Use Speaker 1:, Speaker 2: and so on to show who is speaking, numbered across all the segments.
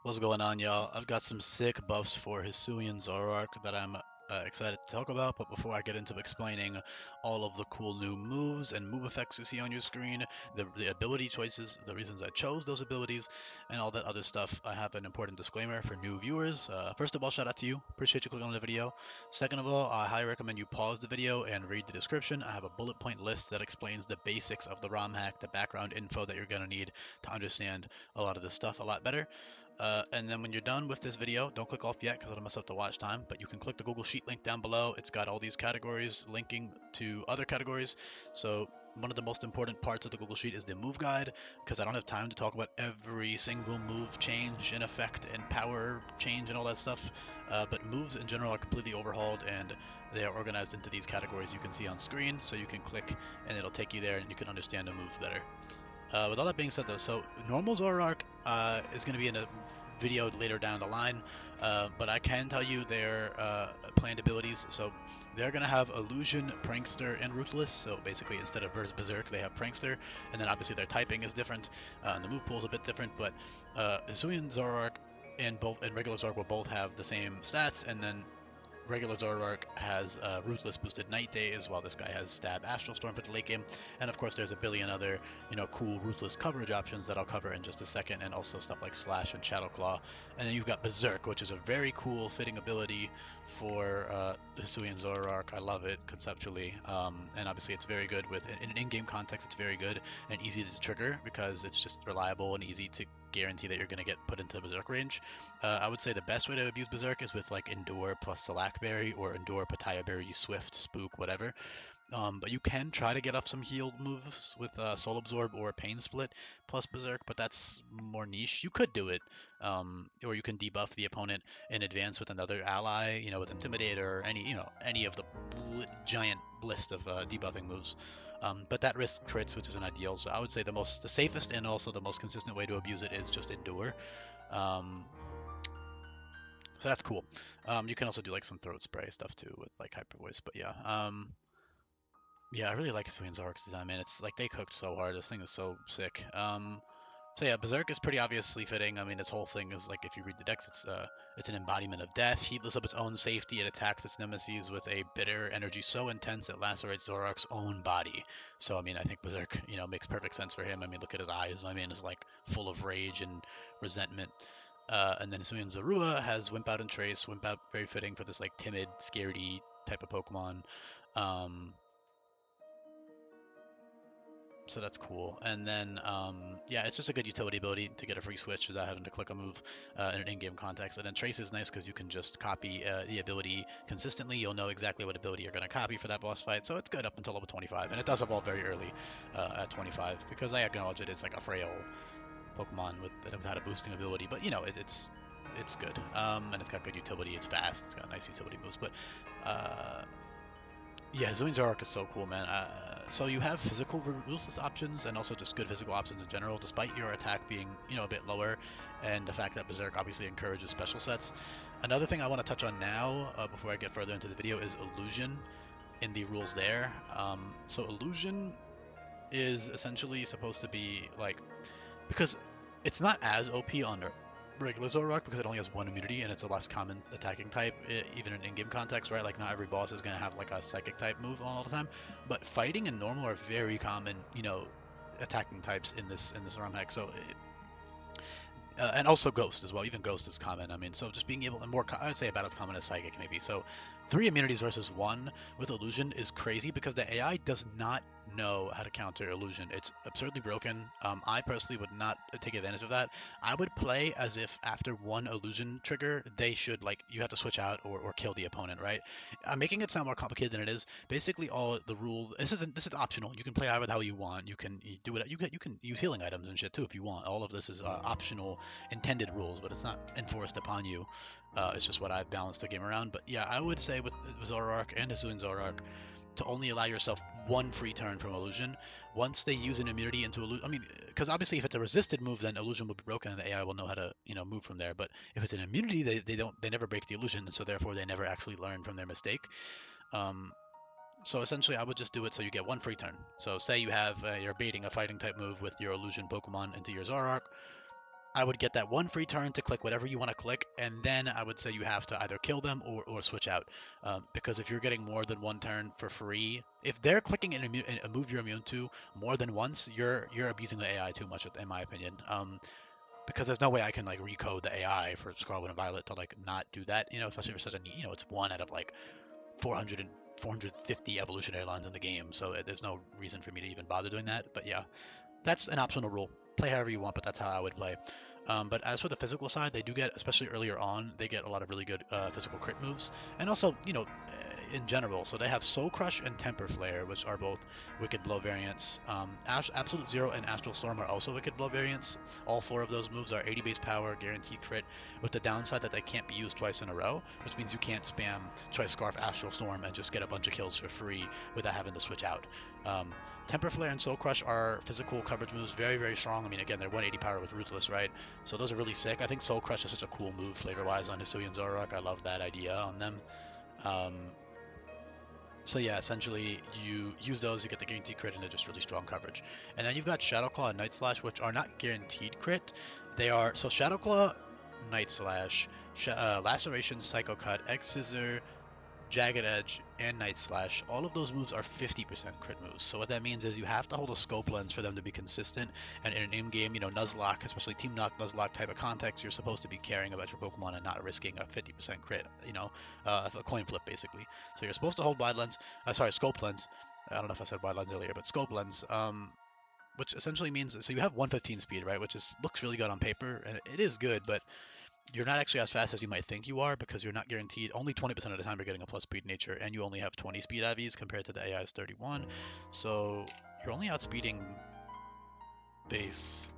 Speaker 1: What's going on, y'all? I've got some sick buffs for Hisuian Zoroark that I'm excited to talk about, but before I get into explaining all of the cool new moves and move effects you see on your screen, the ability choices, the reasons I chose those abilities, and all that other stuff, I have an important disclaimer for new viewers. First of all, shout out to you. Appreciate you clicking on the video. Second of all, I highly recommend you pause the video and read the description. I have a bullet point list that explains the basics of the ROM hack, the background info that you're going to need to understand a lot of this stuff a lot better. And then when you're done with this video, don't click off yet because it'll mess up the watch time, but you can click the Google Sheet link down below. It's got all these categories linking to other categories. So one of the most important parts of the Google Sheet is the move guide, because I don't have time to talk about every single move change and effect and power change and all that stuff. But moves in general are completely overhauled and they are organized into these categories you can see on screen. So you can click and it'll take you there and you can understand the moves better. With all that being said, though, so normal Zoroark is going to be in a video later down the line, but I can tell you their planned abilities. So they're going to have Illusion, Prankster, and Ruthless. So basically, instead of Berserk, they have Prankster, and then obviously their typing is different, and the move pool is a bit different. But Hisuian Zoroark and regular Zoroark will both have the same stats, and then regular Zoroark has Ruthless boosted Night Days, while this guy has Stab Astral Storm for the late game. And of course, there's a billion other, cool Ruthless coverage options that I'll cover in just a second, and also stuff like Slash and Shadow Claw. And then you've got Berserk, which is a very cool fitting ability for the Hisuian Zoroark. I love it conceptually, and obviously it's very good with in an in-game context. It's very good and easy to trigger because it's just reliable and easy to guarantee that you're going to get put into Berserk range. I would say the best way to abuse Berserk is with like Endure plus Selakberry or Endure, Pataya Berry, Swift, Spook, whatever. But you can try to get off some healed moves with Soul Absorb or Pain Split plus Berserk, but that's more niche. You could do it, or you can debuff the opponent in advance with another ally, with Intimidate or any of the giant list of debuffing moves. But that risk crits, which isn't ideal. So I would say the safest and also the most consistent way to abuse it is just Endure. Um, so that's cool. You can also do like some throat spray stuff too with like hyper voice. But yeah, yeah, I really like Hisuian Zoroark's design, man. It's like they cooked so hard. This thing is so sick. So yeah, Berserk is pretty obviously fitting. I mean, this whole thing is like if you read the decks, it's an embodiment of death. Heedless of its own safety, it attacks its nemesis with a bitter energy so intense it lacerates Zoroark's own body. So I mean, I think Berserk, makes perfect sense for him. I mean, look at his eyes. I mean, it's like full of rage and resentment. And then Hisuian Zorua has Wimp Out and Trace. Wimp Out very fitting for this like timid, scaredy type of Pokemon. Um, so that's cool. And then, yeah, it's just a good utility ability to get a free switch without having to click a move in an in-game context. And then Trace is nice because you can just copy the ability consistently. You'll know exactly what ability you're going to copy for that boss fight. So it's good up until level 25. And it does evolve very early at 25 because I acknowledge it is like a frail Pokemon without a boosting ability. But, it's good. And it's got good utility. It's fast. It's got nice utility moves. But uh, yeah, Zoin's arc is so cool, man. So you have physical ruthless options and also just good physical options in general, despite your attack being, a bit lower, and the fact that Berserk obviously encourages special sets. Another thing I want to touch on now, before I get further into the video, is Illusion in the rules there. So Illusion is essentially supposed to be like, because it's not as OP on regular Zoroark because it only has one immunity and it's a less common attacking type, even in in-game context, right? Like not every boss is gonna have like a psychic type move all the time, but fighting and normal are very common, attacking types in this ROM hack. So and also Ghost as well. Even Ghost is common. I mean, so just being able and more, I would say about as common as Psychic maybe. So three immunities versus one with Illusion is crazy because the AI does not know how to counter Illusion. It's absurdly broken. I personally would not take advantage of that. I would play as if after one Illusion trigger, they should like you have to switch out or kill the opponent, right? I'm making it sound more complicated than it is. Basically, all the rule this is optional. You can play either how you want. You do it. You can use healing items and shit too if you want. All of this is optional intended rules, but it's not enforced upon you. It's just what I've balanced the game around. But yeah, I would say with Zoroark and Hisuian Zoroark to only allow yourself one free turn from Illusion. Once they use an immunity into Illusion, I mean, because obviously if it's a resisted move, then Illusion will be broken and the AI will know how to, move from there. But if it's an immunity, they never break the illusion, and so therefore they never actually learn from their mistake. Um, so essentially, I would just do it so you get one free turn. So say you have you're baiting a fighting type move with your illusion Pokemon into your Zoroark. I would get that one free turn to click whatever you want to click, and then I would say you have to either kill them or switch out. Because if you're getting more than one turn for free, if they're clicking a move you're immune to more than once, you're abusing the AI too much, in my opinion. Because there's no way I can like recode the AI for Scarlet and Violet to like not do that, especially for such a it's one out of like 400 and 450 evolutionary lines in the game, so there's no reason for me to even bother doing that. But yeah, that's an optional rule. Play however you want, but that's how I would play. But as for the physical side, they do get, especially earlier on, they get a lot of really good physical crit moves, and also, in general. So they have Soul Crush and Temper Flare, which are both Wicked Blow variants. Absolute Zero and Astral Storm are also Wicked Blow variants. All four of those moves are 80 base power, guaranteed crit, with the downside that they can't be used twice in a row, which means you can't spam Choice Scarf Astral Storm and just get a bunch of kills for free without having to switch out. Temper Flare and Soul Crush are physical coverage moves, very, very strong. I mean, again, they're 180 power with Ruthless, right? So those are really sick. I think Soul Crush is such a cool move flavor-wise on Hisuian Zoroark. I love that idea on them. Um, so yeah, essentially you use those, you get the guaranteed crit, and they're just really strong coverage. And then you've got Shadow Claw and Night Slash, which are not guaranteed crit. They are, so Shadow Claw, Night Slash, Laceration, Psycho Cut, X Scissor, Jagged Edge, and Night Slash, all of those moves are 50% crit moves. So what that means is you have to hold a scope lens for them to be consistent. And in an in-game, Nuzlocke, especially Teamlocked Nuzlocke type of context, you're supposed to be caring about your Pokemon and not risking a 50% crit, a coin flip basically. So you're supposed to hold wide lens, scope lens. I don't know if I said wide lens earlier, but scope lens. Which essentially means, so you have 115 speed, right? Which looks really good on paper, and it is good, but you're not actually as fast as you might think you are because you're not guaranteed. Only 20% of the time you're getting a plus speed nature, and you only have 20 speed IVs compared to the AI's 31. So you're only outspeeding base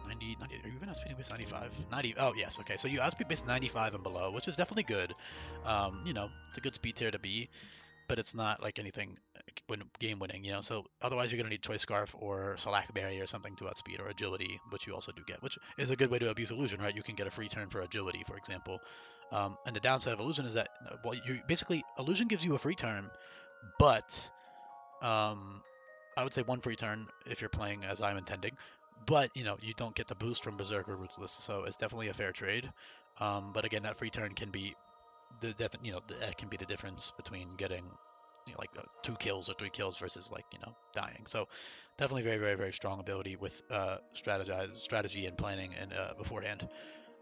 Speaker 1: 90. Are you even outspeeding base 95? 90. Oh, yes. Okay. So you outspeed base 95 and below, which is definitely good. It's a good speed tier to be, but it's not like anything game winning, So otherwise, you're gonna need Choice Scarf or Salac Berry or something to outspeed, or Agility, which you also do get, which is a good way to abuse Illusion, right? You can get a free turn for Agility, for example. And the downside of Illusion is that, well, you basically Illusion gives you a free turn, but I would say one free turn if you're playing as I'm intending, but you don't get the boost from Berserk or Ruthless, so it's definitely a fair trade. But again, that free turn can be that can be the difference between getting like 2 kills or 3 kills versus like dying. So definitely very, very, very strong ability with strategy and planning and beforehand.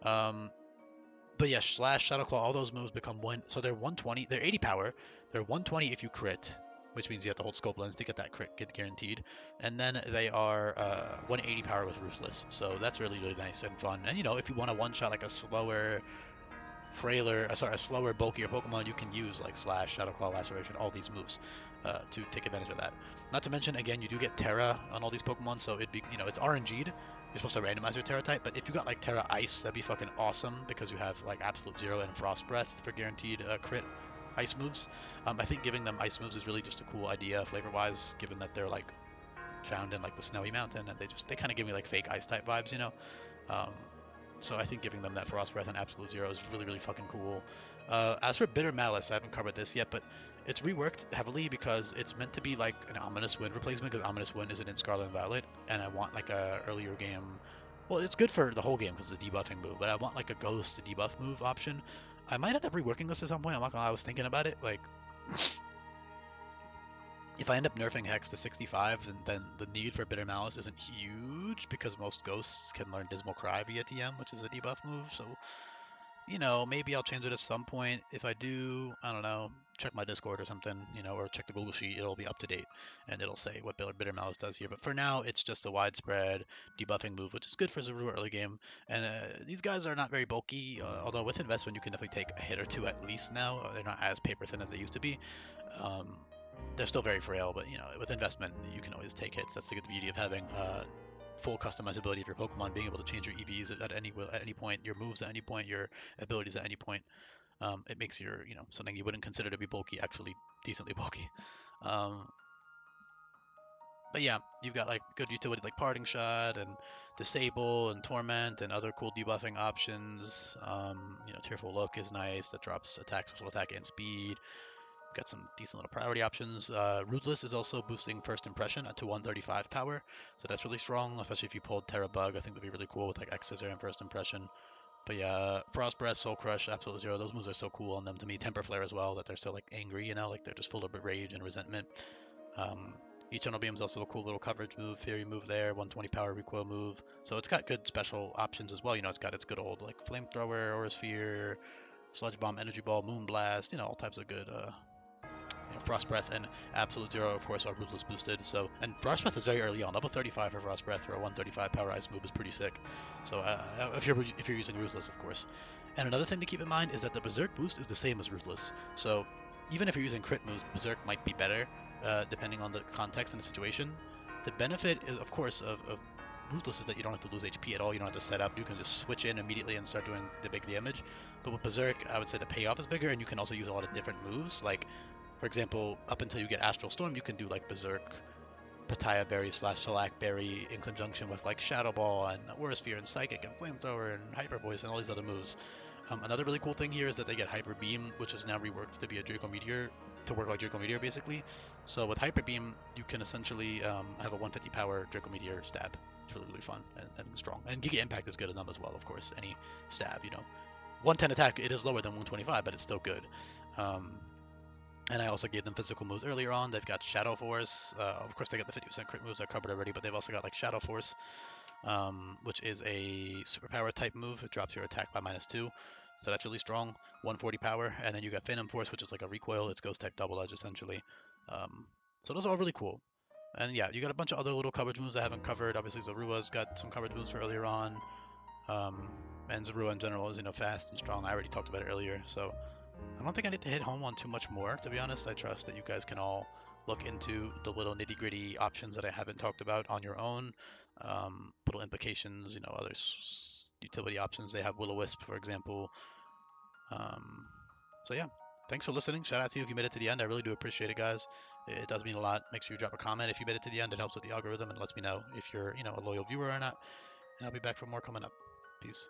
Speaker 1: But yeah, Slash, Shadow Claw, all those moves become one. So they're 120. They're 80 power. They're 120 if you crit, which means you have to hold Scope Lens to get that crit get guaranteed. And then they are 180 power with Ruthless. So that's really, really nice and fun. And if you want to one-shot like a slower, a slower, bulkier Pokemon, you can use like Slash, Shadow Claw, Laceration, all these moves to take advantage of that. Not to mention, again, you do get Terra on all these Pokemon, so it's RNG'd. You're supposed to randomize your Terra type, but if you got like Terra Ice, that'd be fucking awesome because you have like Absolute Zero and Frost Breath for guaranteed crit ice moves. I think giving them ice moves is really just a cool idea flavor-wise, given that they're like found in like the snowy mountain, and they kind of give me like fake ice type vibes, So I think giving them that Frost Breath and Absolute Zero is really, really fucking cool. As for Bitter Malice, I haven't covered this yet, but it's reworked heavily because it's meant to be like an Ominous Wind replacement, because Ominous Wind isn't in Scarlet and Violet, and I want like a earlier game. Well, it's good for the whole game because it's a debuffing move, but I want like a Ghost debuff move option. I might end up reworking this at some point. I'm not gonna lie, I was thinking about it. Like, if I end up nerfing Hex to 65, then the need for Bitter Malice isn't huge because most ghosts can learn Dismal Cry via TM, which is a debuff move. So, maybe I'll change it at some point. If I do, I don't know, check my Discord or something, or check the Google Sheet. It'll be up to date and it'll say what Bitter Malice does here. But for now, it's just a widespread debuffing move, which is good for Zoroark early game. And these guys are not very bulky, although with investment, you can definitely take a hit or two at least now. They're not as paper thin as they used to be. They're still very frail, but with investment, you can always take hits. That's the good beauty of having full customizability of your Pokemon, being able to change your EVs at any point, your moves at any point, your abilities at any point. It makes your something you wouldn't consider to be bulky actually decently bulky. But yeah, you've got like good utility like Parting Shot and Disable and Torment and other cool debuffing options. Tearful Look is nice. That drops attack, special attack, and speed. got some decent little priority options. Ruthless is also boosting first impression to 135 power, so that's really strong, especially if you pulled Terra Bug. I think that'd be really cool with like X Scissor and first impression. But yeah, Frost Breath, Soul Crush, Absolute Zero, those moves are so cool on them to me. Temper Flare as well, that they're so like angry, you know, like they're just full of rage and resentment. Eternal Beam is also a cool little coverage move, Fury move there, 120 power recoil move. So it's got good special options as well. You know, it's got its good old like Flamethrower, Aura Sphere, Sludge Bomb, Energy Ball, Moon Blast, you know, all types of good Frost Breath and Absolute Zero, of course, are Ruthless boosted. So, and Frost Breath is very early on. Level 35 for Frost Breath for a 135 power ice move is pretty sick. So, if you're using Ruthless, of course. And another thing to keep in mind is that the Berserk boost is the same as Ruthless. So, even if you're using crit moves, Berserk might be better, depending on the context and the situation. The benefit, is, of course, of Ruthless is that you don't have to lose HP at all. You don't have to set up. You can just switch in immediately and start doing the big damage. But with Berserk, I would say the payoff is bigger, and you can also use a lot of different moves. Like, for example, up until you get Astral Storm, you can do like Berserk, Pataya Berry / Shellac Berry in conjunction with like Shadow Ball and Aura Sphere and Psychic and Flamethrower and Hyper Voice and all these other moves. Another really cool thing here is that they get Hyper Beam, which is now reworked to be a Draco Meteor, to work like Draco Meteor basically. So with Hyper Beam, you can essentially have a 150 power Draco Meteor stab. It's really, really fun and strong. And Giga Impact is good enough as well, of course. Any stab, you know. 110 attack, it is lower than 125, but it's still good. And I also gave them physical moves earlier on. They've got Shadow Force. Of course, they got the 50% crit moves I covered already, but they've also got like Shadow Force, which is a superpower type move. It drops your attack by -2. So that's really strong. 140 power. And then you got Phantom Force, which is like a recoil. It's Ghost Tech Double Edge, essentially. So those are all really cool. And yeah, you got a bunch of other little coverage moves I haven't covered. Obviously, Zorua's got some coverage moves for earlier on. And Zorua in general is, you know, fast and strong. I already talked about it earlier. So I don't think I need to hit home on too much more, to be honest. I trust that you guys can all look into the little nitty-gritty options that I haven't talked about on your own. Little implications, you know, other utility options. They have Will-O-Wisp, for example. So yeah, thanks for listening. Shout out to you if you made it to the end. I really do appreciate it, guys. It does mean a lot. Make sure you drop a comment if you made it to the end. It helps with the algorithm and lets me know if you're, you know, a loyal viewer or not. And I'll be back for more coming up. Peace.